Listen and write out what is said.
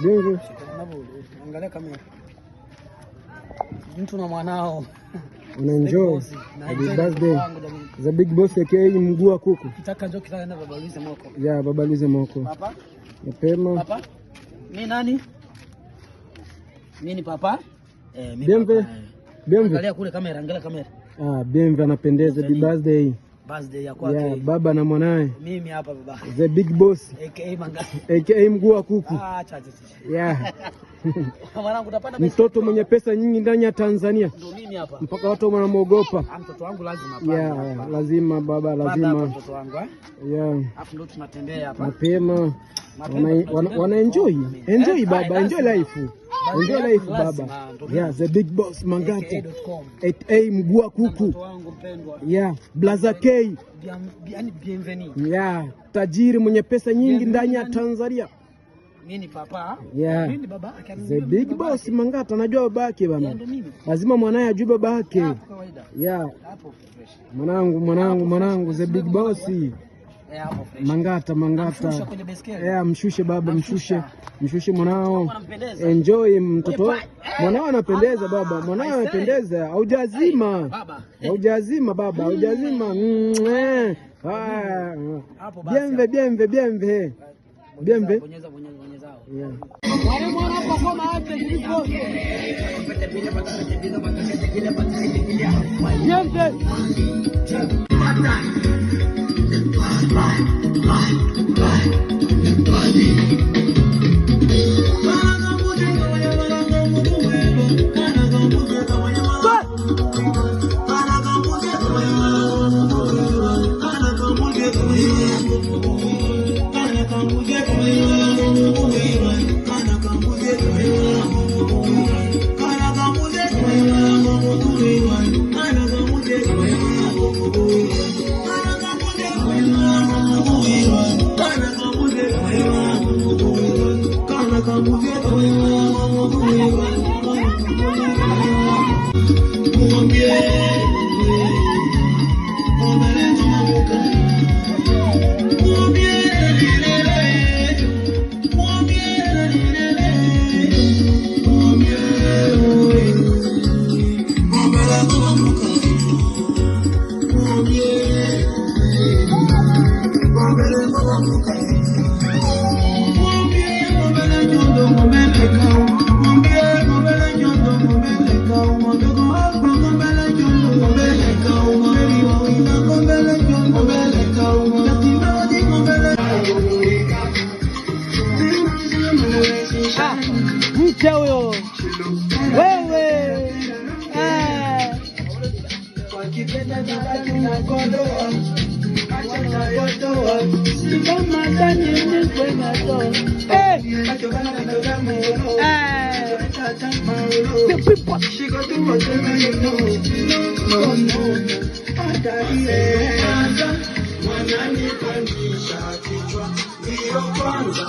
Bingo. Angalia kamera. Mtu na mwanao. Unaenjoy. Happy birthday. The big boss aka mguu wa kuku. Kitaka njoo kitaka na Baba Luize Moko. Yeah, Baba Luize Moko. Papa? Mapema. Papa? Mimi nani? Mimi ni papa. Mimi. Bienve. Angalia kule kamera, angalia kamera. Bienve anapendeza. Happy birthday. Birthday ya kwake. Yeah, baba na mwanae. Mimi hapa baba. The big boss aka Mangati. aka mguu wa kuku. Acha. Yeah. Mwanangu utapanda mtoto mwenye pesa nyingi ndani ya Tanzania. Ndio mimi hapa. Mpaka watu wanamuogopa. Mtoto wangu lazima hapa. Yeah, lazima baba, lazima. Mtoto wangu Yeah. Afu ndio tunatembea hapa. Mapema. Wana enjoy baba, enjoy life. Enjoy life baba. Yeah, the big boss Mangati. 8A mguu wa kuku. Mtoto wangu mpendwa. Yeah, Blaza K. Yani bienvenue. Yeah, tajiri mwenye pesa nyingi ndani ya Tanzania. Mimi ni papa. Yeah. Mimi ni baba. The big boss Mangati anajua babake bana. Lazima mwanae ajue babake. Yeah. Hapo fresh. Mwanangu the big boss. Hapo fresh. Mangata. Mshushe kwenye beskeli. Yeah, mshushe baba, mshushe mwanao. Enjoy mtoto. Mwanao anapendeza baba. Mwanao anapendeza. Haujazima. Haujazima baba, haujazima. Hapo basi. Bienve. Bonyeza. Yeah. Wale mwana hapo kwa maate nilipo. Bienve. Mcha huyo wewe, Wananipandisha kichwa, ndio kwanza